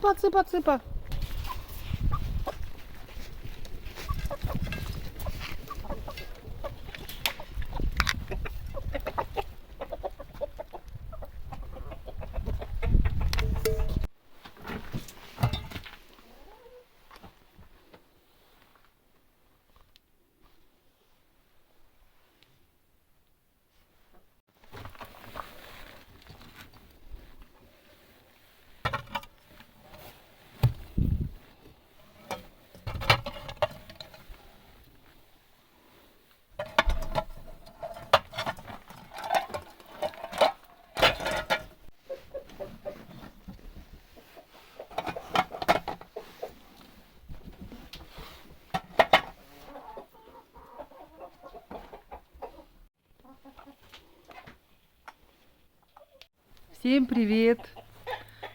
цыпа, цыпа, цыпа. Всем привет!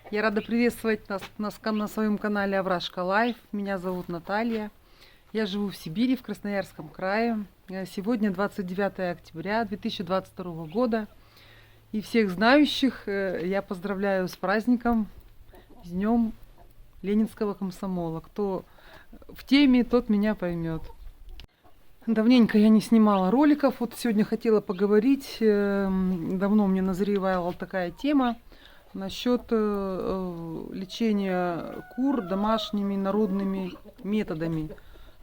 Я рада приветствовать нас на своем канале Аврашка Лайф. Меня зовут Наталья. Я живу в Сибири, в Красноярском крае. Сегодня 29 октября 2022 года. И всех знающих я поздравляю с праздником, с Днем Ленинского комсомола. Кто в теме, тот меня поймет. Давненько я не снимала роликов. Вот сегодня хотела поговорить. Давно мне назревала такая тема насчет лечения кур домашними народными методами.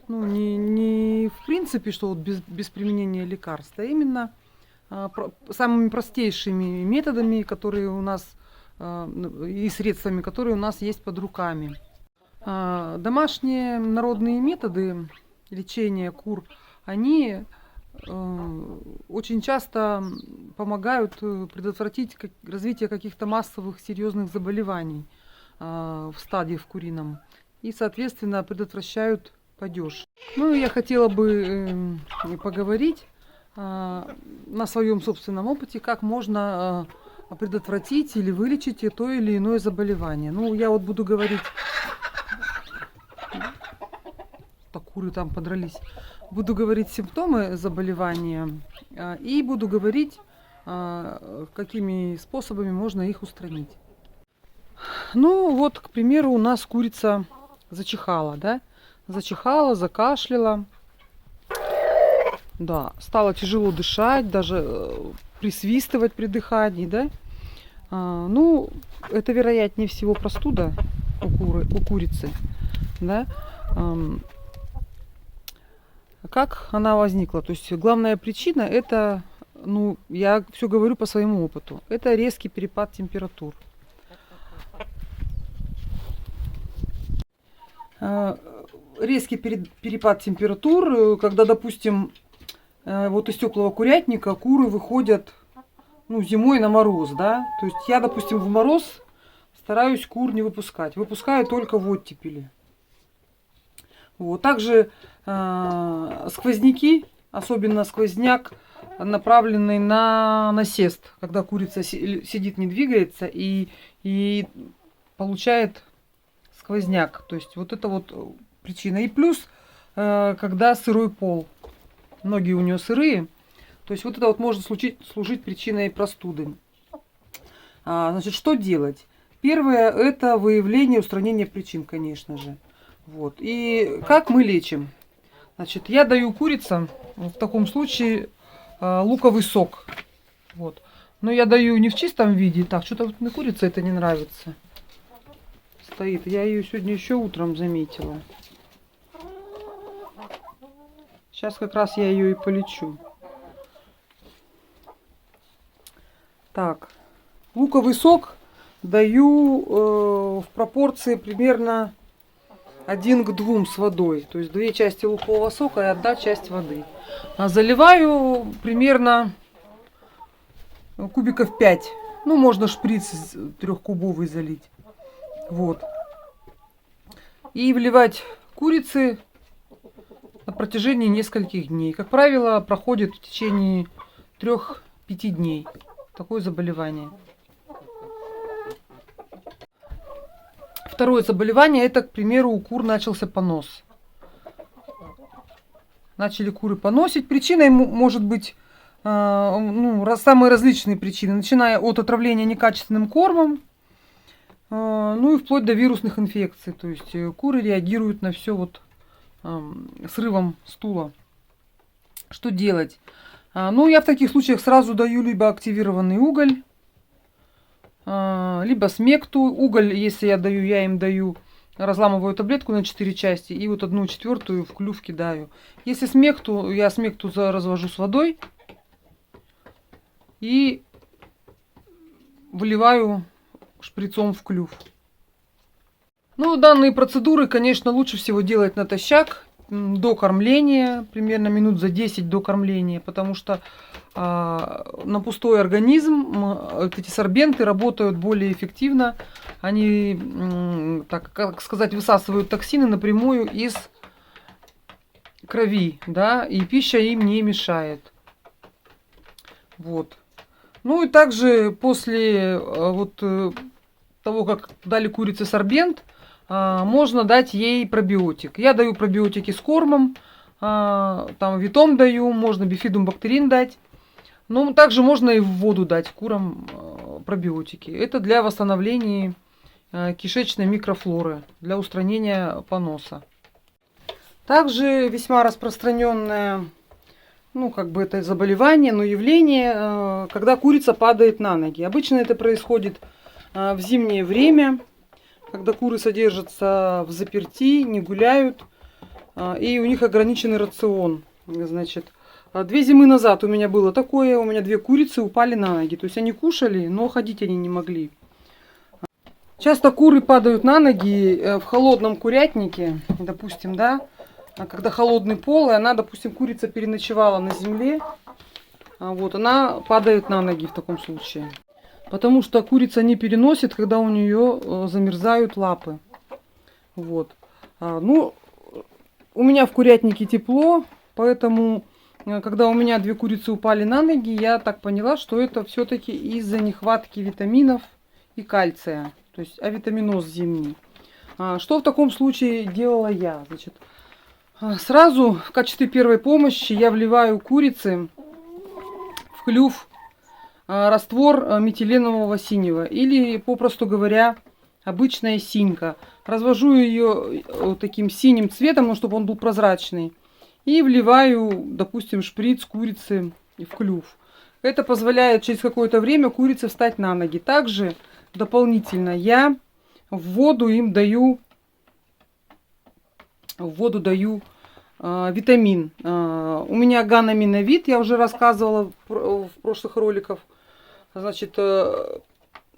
Ну, не в принципе, что вот без применения лекарств, а именно самыми простейшими методами, которые у нас и средствами, которые у нас есть под руками. Домашние народные методы лечения кур, они очень часто помогают предотвратить развитие каких-то массовых серьезных заболеваний в стаде в курином и, соответственно, предотвращают падеж. Ну, я хотела бы поговорить на своем собственном опыте, как можно предотвратить или вылечить то или иное заболевание. Ну, я вот буду говорить... Так, куры там подрались. Буду говорить симптомы заболевания и буду говорить, какими способами можно их устранить. Ну вот, к примеру, у нас курица зачихала, да? Зачихала, закашляла. Да, стало тяжело дышать, даже присвистывать при дыхании, да? Ну, это вероятнее всего простуда у курицы, да? Как она возникла? То есть главная причина это, ну, я все говорю по своему опыту, это резкий перепад температур. Резкий перепад температур, когда, допустим, вот из теплого курятника куры выходят, ну, зимой на мороз, да? То есть я, допустим, в мороз стараюсь кур не выпускать, выпускаю только в оттепели. Вот. Также сквозняки, особенно сквозняк, направленный на насест, когда курица сидит, не двигается и получает сквозняк. То есть вот это вот причина. И плюс, когда сырой пол, ноги у нее сырые, то есть вот это вот может служить причиной простуды. Значит, что делать? Первое, это выявление, устранение причин, конечно же. Вот. И как мы лечим? Значит, я даю курицам в таком случае луковый сок. Вот. Но я даю не в чистом виде. Так, что-то вот на курице это не нравится. Стоит. Я ее сегодня еще утром заметила. Сейчас как раз я ее и полечу. Так. Луковый сок даю в пропорции примерно 1 к 2 с водой. То есть 2 части лукового сока и 1 часть воды. Заливаю примерно кубиков 5. Ну, можно шприц 3-кубовый залить. Вот. И вливать курицы на протяжении нескольких дней. Как правило, проходит в течение 3-5 дней такое заболевание. Второе заболевание, это, к примеру, у кур начался понос. Начали куры поносить. Причиной может быть самые различные причины, начиная от отравления некачественным кормом, Ну и вплоть до вирусных инфекций. То есть куры реагируют на все вот срывом стула. Что делать? Ну, я в таких случаях сразу даю либо активированный уголь, либо смекту. Уголь, если я даю, я им даю, разламываю таблетку на 4 части и вот 1/4 в клюв кидаю. Если смекту, я смекту развожу с водой и выливаю шприцом в клюв. Ну, данные процедуры, конечно, лучше всего делать натощак, до кормления, примерно минут за 10 до кормления, потому что на пустой организм вот эти сорбенты работают более эффективно. Они, так как сказать, высасывают токсины напрямую из крови, да, и пища им не мешает. Вот. Ну и также после вот того, как дали курице сорбент, можно дать ей пробиотик. Я даю пробиотики с кормом, там витом даю, можно бифидум бактерин дать. Но также можно и в воду дать курам пробиотики. Это для восстановления кишечной микрофлоры, для устранения поноса. Также весьма распространенное, ну, как бы это заболевание, но явление, когда курица падает на ноги. Обычно это происходит в зимнее время, когда куры содержатся в заперти, не гуляют, и у них ограниченный рацион. Значит, 2 зимы назад у меня было такое, у меня 2 курицы упали на ноги. То есть они кушали, но ходить они не могли. Часто куры падают на ноги в холодном курятнике, допустим, да, когда холодный пол, и она, допустим, курица переночевала на земле, вот, она падает на ноги в таком случае. Потому что курица не переносит, когда у нее замерзают лапы. Вот. Ну, у меня в курятнике тепло, поэтому, когда у меня 2 курицы упали на ноги, я так поняла, что это все-таки из-за нехватки витаминов и кальция. То есть авитаминоз зимний. Что в таком случае делала я? Значит, сразу в качестве первой помощи я вливаю курице в клюв раствор метиленового синего или, попросту говоря, обычная синька. Развожу ее таким синим цветом, ну, чтобы он был прозрачный. И вливаю, допустим, шприц курицы в клюв. Это позволяет через какое-то время курице встать на ноги. Также дополнительно я в воду им даю, витамин. У меня ганаминовид, я уже рассказывала в прошлых роликах. Значит,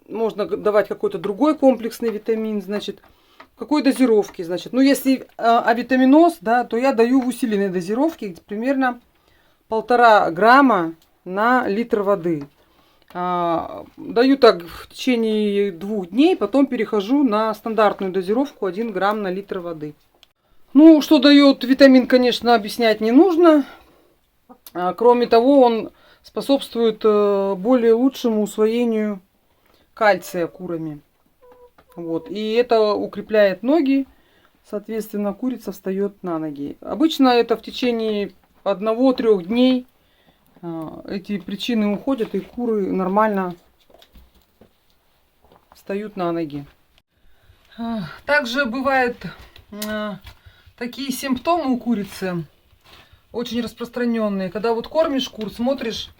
можно давать какой-то другой комплексный витамин, значит, в какой дозировке, значит. Ну, если авитаминоз, да, то я даю в усиленной дозировке примерно 1,5 грамма на литр воды. Даю так в течение 2 дней, потом перехожу на стандартную дозировку 1 грамм на литр воды. Ну, что дает витамин, конечно, объяснять не нужно. Кроме того, он способствует более лучшему усвоению кальция курами. Вот. И это укрепляет ноги, соответственно, курица встает на ноги. Обычно это в течение 1-3 дней эти причины уходят, и куры нормально встают на ноги. Также бывают такие симптомы у курицы, очень распространенные. Когда вот кормишь кур, смотришь,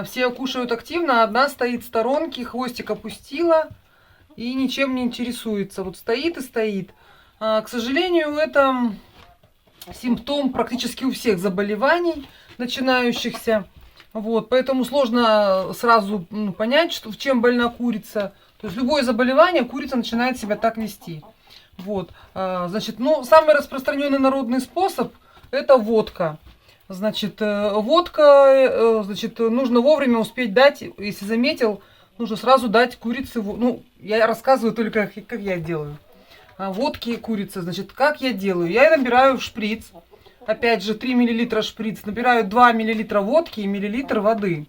все кушают активно, а одна стоит в сторонке, хвостик опустила и ничем не интересуется. Вот стоит и стоит. К сожалению, это симптом практически у всех заболеваний начинающихся. Вот, поэтому сложно сразу понять, что, в чем больна курица. То есть любое заболевание, курица начинает себя так вести. Вот, значит, ну, самый распространенный народный способ – это водка. Значит, водка, значит, нужно вовремя успеть дать, если заметил, нужно сразу дать курице, ну, я рассказываю только, как я делаю. Водки курицы, значит, как я делаю? Я набираю в шприц, опять же, 3 мл шприц, набираю 2 мл водки и миллилитр воды.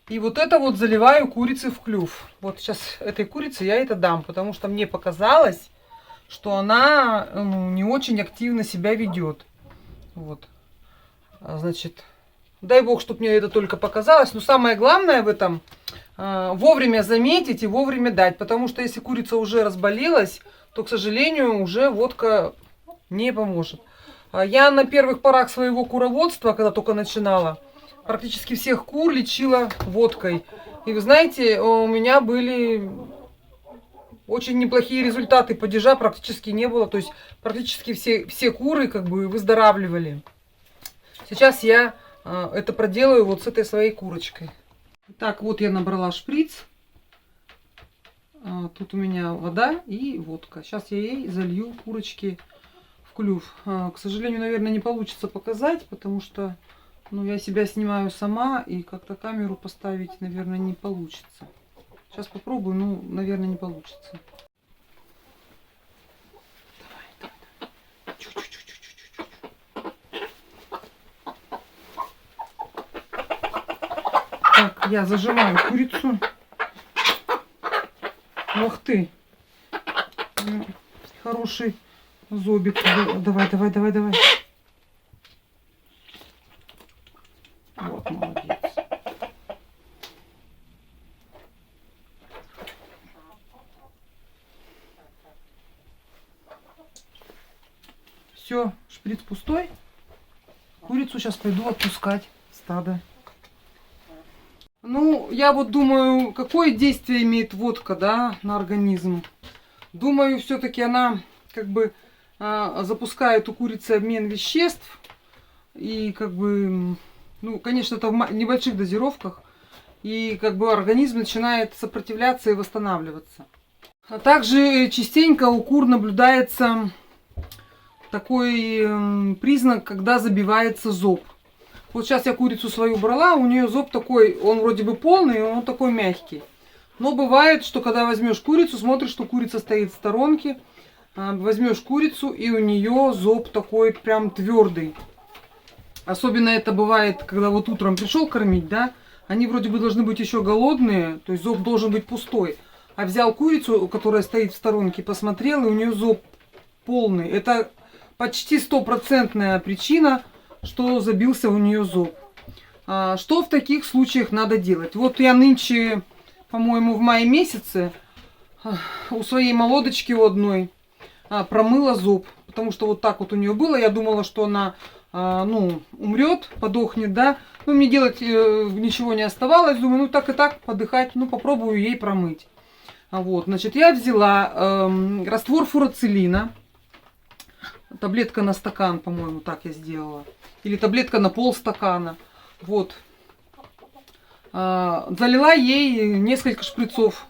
И вот это вот заливаю курице в клюв. Вот сейчас этой курице я это дам, потому что мне показалось, что она не очень активно себя ведет. Вот. Значит, Дай бог, чтобы мне это только показалось. Но самое главное в этом вовремя заметить и вовремя дать. Потому что если курица уже разболелась, то, к сожалению, уже водка не поможет. Я на первых порах своего куроводства, когда только начинала, практически всех кур лечила водкой. И вы знаете, у меня были очень неплохие результаты. Падежа практически не было. То есть практически все куры как бы выздоравливали. Сейчас я это проделаю вот с этой своей курочкой. Так, вот я набрала шприц. Тут у меня вода и водка. Сейчас я ей залью курочки в клюв. К сожалению, наверное, не получится показать, потому что я себя снимаю сама, и как-то камеру поставить, наверное, не получится. Сейчас попробую, наверное, не получится. Так, я зажимаю курицу. Ах ты. Хороший зобик. Давай. Вот, молодец. Все, шприц пустой. Курицу сейчас пойду отпускать в стадо. Я вот думаю, какое действие имеет водка, да, на организм. Думаю, все-таки она как бы запускает у курицы обмен веществ. И как бы, конечно, это в небольших дозировках. И как бы организм начинает сопротивляться и восстанавливаться. А также частенько у кур наблюдается такой признак, когда забивается зоб. Вот сейчас я курицу свою брала, у нее зоб такой, он вроде бы полный, он такой мягкий. Но бывает, что когда возьмешь курицу, смотришь, что курица стоит в сторонке, возьмешь курицу, и у нее зоб такой прям твердый. Особенно это бывает, когда вот утром пришел кормить, да, они вроде бы должны быть еще голодные, то есть зоб должен быть пустой. А взял курицу, которая стоит в сторонке, посмотрел, и у нее зоб полный. Это почти стопроцентная причина, что забился у нее зоб. Что в таких случаях надо делать? Вот я нынче, по-моему, в мае месяце у своей молодочки у одной промыла зоб. Потому что вот так вот у нее было. Я думала, что она умрет, подохнет, да. Мне делать ничего не оставалось. Думаю, так и так подыхать, попробую ей промыть. Вот, значит, я взяла раствор фурацилина. Таблетка на стакан, по-моему, так я сделала. Или таблетка на полстакана. Вот. Залила ей несколько шприцов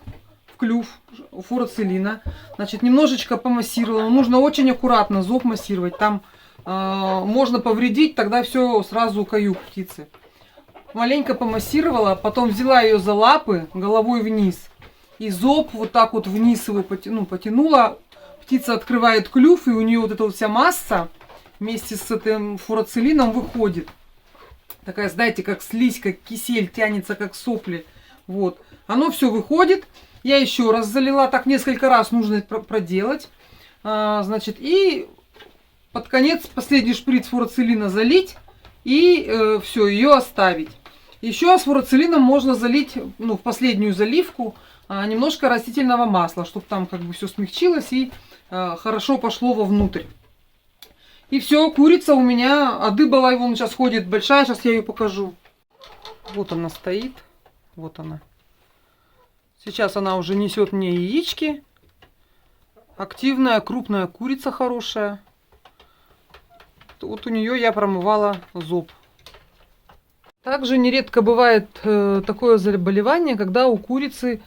в клюв фурацилина. Значит, немножечко помассировала. Нужно очень аккуратно зоб массировать. Там можно повредить, тогда все сразу каюк птицы. Маленько помассировала, потом взяла ее за лапы головой вниз. И зоб вот так вот вниз его потянула. Птица открывает клюв, и у нее вот эта вот вся масса вместе с этим фурацилином выходит. Такая, знаете, как слизь, как кисель, тянется, как сопли. Вот. Оно все выходит. Я еще раз залила. Так несколько раз нужно проделать. Значит, и под конец последний шприц фурацилина залить. И все, ее оставить. Еще с фурацилином можно залить, в последнюю заливку, немножко растительного масла, чтобы там как бы все смягчилось и хорошо пошло вовнутрь. И все, курица у меня одыбала, вон сейчас ходит большая, сейчас я ее покажу. Вот она стоит, вот она. Сейчас она уже несет мне яички. Активная, крупная курица хорошая. Вот у нее я промывала зоб. Также нередко бывает такое заболевание, когда у курицы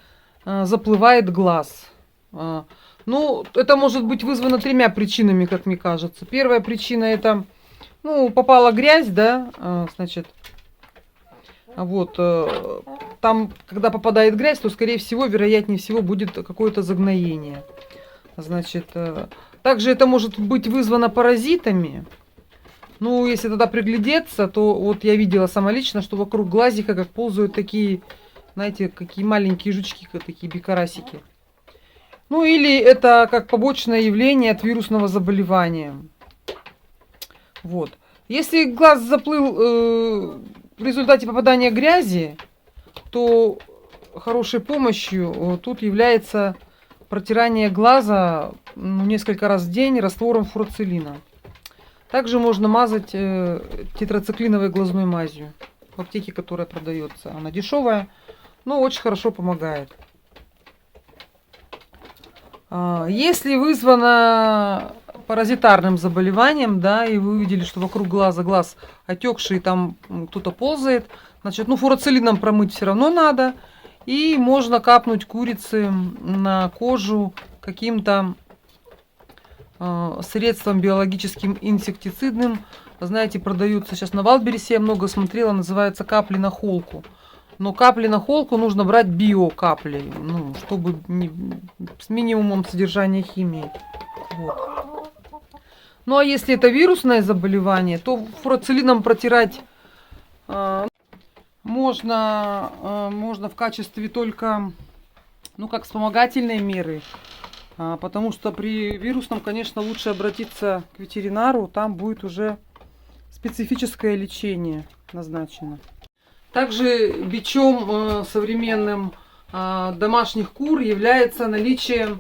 заплывает глаз. Это может быть вызвано 3 причинами, как мне кажется. Первая причина это, попала грязь, да, значит, вот, там, когда попадает грязь, то, скорее всего, вероятнее всего, будет какое-то загноение. Значит, также это может быть вызвано паразитами. Если тогда приглядеться, то вот я видела сама лично, что вокруг глазика как ползают такие, знаете, какие маленькие жучки, как такие бикарасики. Или это как побочное явление от вирусного заболевания. Вот. Если глаз заплыл в результате попадания грязи, то хорошей помощью тут является протирание глаза несколько раз в день раствором фурацилина. Также можно мазать тетрациклиновой глазной мазью в аптеке, которая продается. Она дешевая, но очень хорошо помогает. Если вызвано паразитарным заболеванием, да, и вы увидели, что вокруг глаз отекший, там кто-то ползает, значит, фурацилином промыть все равно надо. И можно капнуть курицы на кожу каким-то средством биологическим инсектицидным. Знаете, продаются сейчас на Валбересе, я много смотрела, называется капли на холку. Но капли на холку нужно брать биокапли, чтобы с минимумом содержания химии. Вот. Ну а если это вирусное заболевание, то фурацилином протирать можно в качестве только, как вспомогательной меры. Потому что при вирусном, конечно, лучше обратиться к ветеринару, там будет уже специфическое лечение назначено. Также бичом современным домашних кур является наличие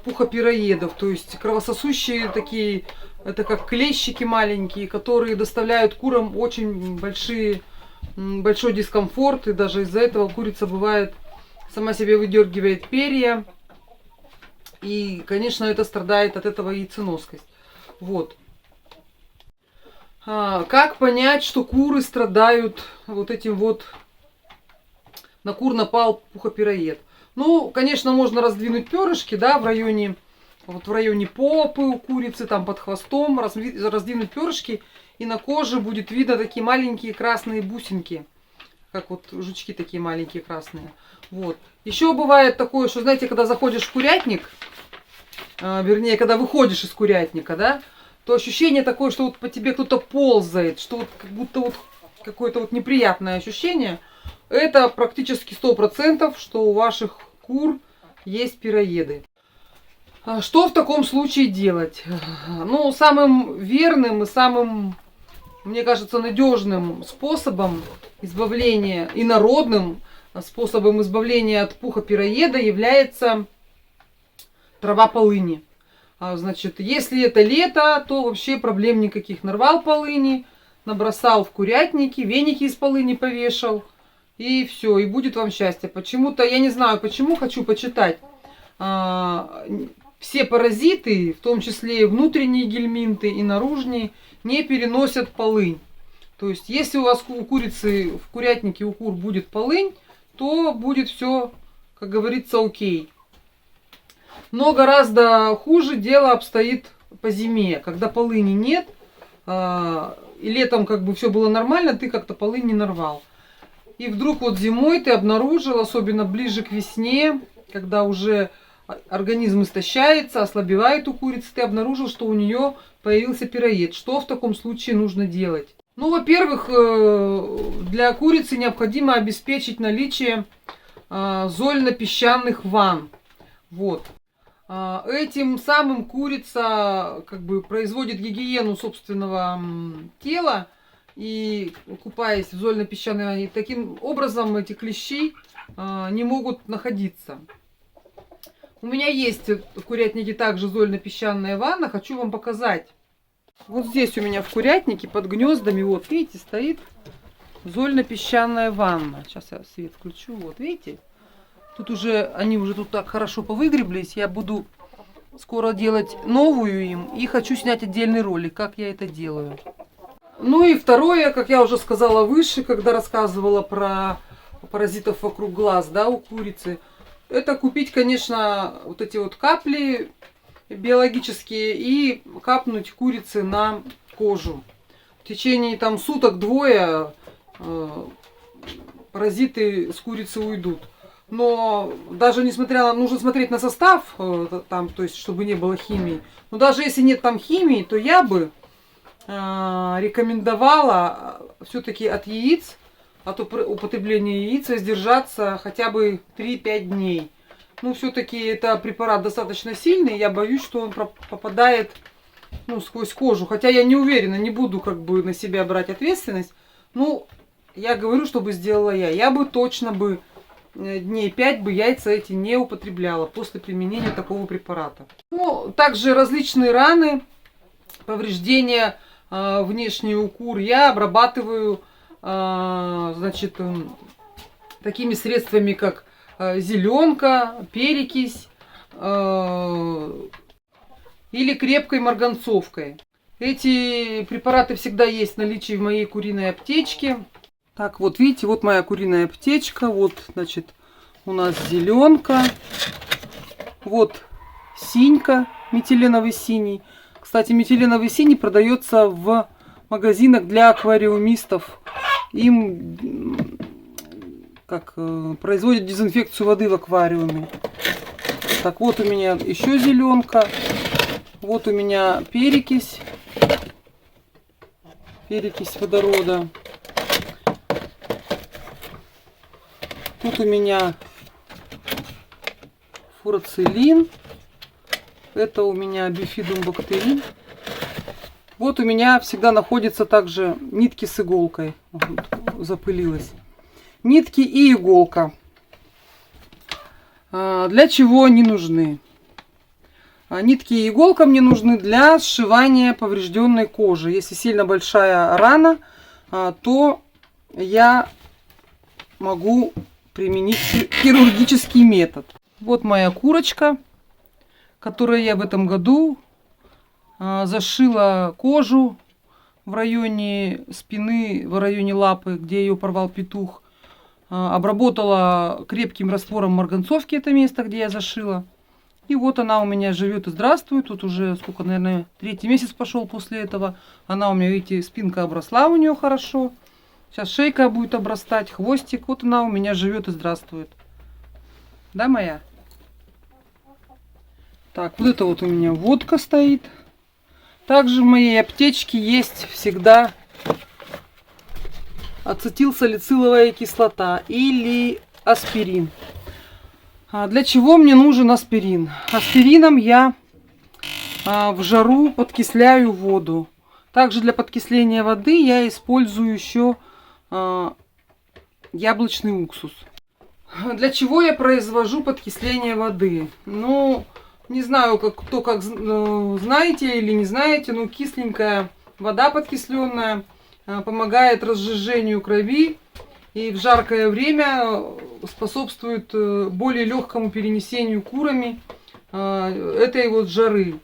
пухопироедов, то есть кровососущие такие, это как клещики маленькие, которые доставляют курам очень большой дискомфорт, и даже из-за этого курица бывает сама себе выдергивает перья, и, конечно, это страдает от этого яйценоскость. Вот. Как понять, что куры страдают вот этим вот, на кур напал пухопироед? Конечно, можно раздвинуть перышки, да, в районе попы у курицы, там под хвостом, раздвинуть перышки, и на коже будет видно такие маленькие красные бусинки, как вот жучки такие маленькие красные. Вот. Еще бывает такое, что, знаете, когда заходишь в курятник, вернее, когда выходишь из курятника, да, то ощущение такое, что вот по тебе кто-то ползает, что вот как будто вот какое-то вот неприятное ощущение. Это практически 100%, что у ваших кур есть пироеды. Что в таком случае делать? Самым верным и самым, мне кажется, надежным способом избавления и народным способом избавления от пухопироеда является трава полыни. Значит, если это лето, то вообще проблем никаких. Нарвал полыни, набросал в курятники, веники из полыни повешал, и все, и будет вам счастье. Почему-то, я не знаю почему, хочу почитать. Все паразиты, в том числе и внутренние гельминты, и наружные, не переносят полынь. То есть, если у вас у курицы в курятнике у кур будет полынь, то будет все, как говорится, окей. Но гораздо хуже дело обстоит по зиме, когда полыни нет, и летом как бы все было нормально, ты как-то полынь не нарвал. И вдруг вот зимой ты обнаружил, особенно ближе к весне, когда уже организм истощается, ослабевает у курицы, ты обнаружил, что у нее появился пироед. Что в таком случае нужно делать? Во-первых, для курицы необходимо обеспечить наличие зольно-песчаных ванн. Вот. Этим самым курица как бы производит гигиену собственного тела, и купаясь в зольно-песчаной ванне, таким образом эти клещи не могут находиться. У меня есть в курятнике также зольно-песчаная ванна, хочу вам показать. Вот здесь у меня в курятнике под гнездами, вот видите, стоит зольно-песчаная ванна. Сейчас я свет включу, вот видите. Тут уже, они уже тут так хорошо повыгреблись. Я буду скоро делать новую им. И хочу снять отдельный ролик, как я это делаю. И второе, как я уже сказала выше, когда рассказывала про паразитов вокруг глаз, да, у курицы. Это купить, конечно, вот эти вот капли биологические и капнуть курице на кожу. В течение там суток-двое паразиты с курицы уйдут. Но даже несмотря на... Нужно смотреть на состав, там, то есть, чтобы не было химии. Но даже если нет там химии, то я бы рекомендовала все-таки от яиц, от употребления яиц воздержаться хотя бы 3-5 дней. Все-таки это препарат достаточно сильный. Я боюсь, что он попадает сквозь кожу. Хотя я не уверена, не буду как бы на себя брать ответственность. я говорю, чтобы сделала я. Я бы точно бы дней 5 бы яйца эти не употребляла после применения такого препарата. Ну, также различные раны, повреждения внешние у кур я обрабатываю, значит, такими средствами, как зеленка, перекись или крепкой марганцовкой. Эти препараты всегда есть в наличии в моей куриной аптечке. Так, вот видите, вот моя куриная аптечка. Вот, значит, у нас зеленка. Вот синька, метиленовый синий. Кстати, метиленовый синий продается в магазинах для аквариумистов. Им производят дезинфекцию воды в аквариуме. Так, вот у меня еще зеленка. Вот у меня перекись. Перекись водорода. Тут у меня фурацилин. Это у меня бифидум бактерий. Вот у меня всегда находятся также нитки с иголкой. Запылилась. Нитки и иголка. Для чего они нужны? Нитки и иголка мне нужны для сшивания поврежденной кожи. Если сильно большая рана, то я могу применить хирургический метод. Вот моя курочка, которой я в этом году зашила кожу в районе спины, в районе лапы, где ее порвал петух. Обработала крепким раствором марганцовки это место, где я зашила. И вот она у меня живет и здравствует. Тут уже, сколько, наверное, 3-й месяц пошел после этого. Она у меня, видите, спинка обросла у нее хорошо. Сейчас шейка будет обрастать, хвостик. Вот она у меня живет и здравствует. Да, моя? Так, вот это вот у меня водка стоит. Также в моей аптечке есть всегда ацетилсалициловая кислота или аспирин. Для чего мне нужен аспирин? Аспирином я в жару подкисляю воду. Также для подкисления воды я использую еще яблочный уксус. Для чего я произвожу подкисление воды? Ну, не знаю, кто как знаете или не знаете, но кисленькая вода подкисленная помогает разжижению крови и в жаркое время способствует более легкому перенесению курами этой вот жары.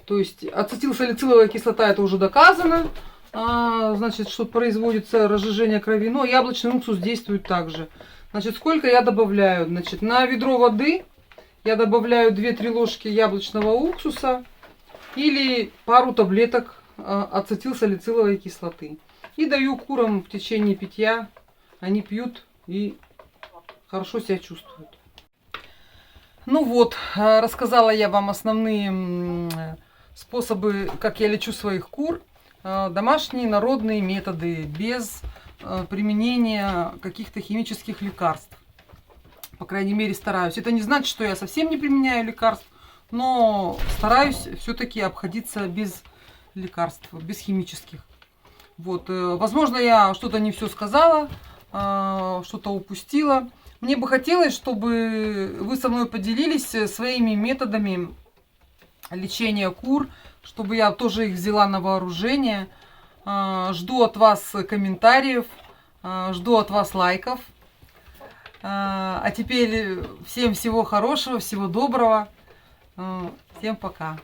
То есть ацетилсалициловая кислота, это уже доказано, значит, что производится разжижение крови, но яблочный уксус действует также. Значит, сколько я добавляю? Значит, на ведро воды я добавляю 2-3 ложки яблочного уксуса или пару таблеток ацетилсалициловой кислоты. И даю курам в течение питья. Они пьют и хорошо себя чувствуют. Ну вот, рассказала я вам основные способы, как я лечу своих кур. Домашние народные методы, без применения каких-то химических лекарств. По крайней мере, стараюсь. Это не значит, что я совсем не применяю лекарств, но стараюсь все-таки обходиться без лекарств, без химических. Вот. Возможно, я что-то не все сказала, что-то упустила. Мне бы хотелось, чтобы вы со мной поделились своими методами лечения кур, чтобы я тоже их взяла на вооружение. Жду от вас комментариев, жду от вас лайков. А теперь всем всего хорошего, всего доброго. Всем пока.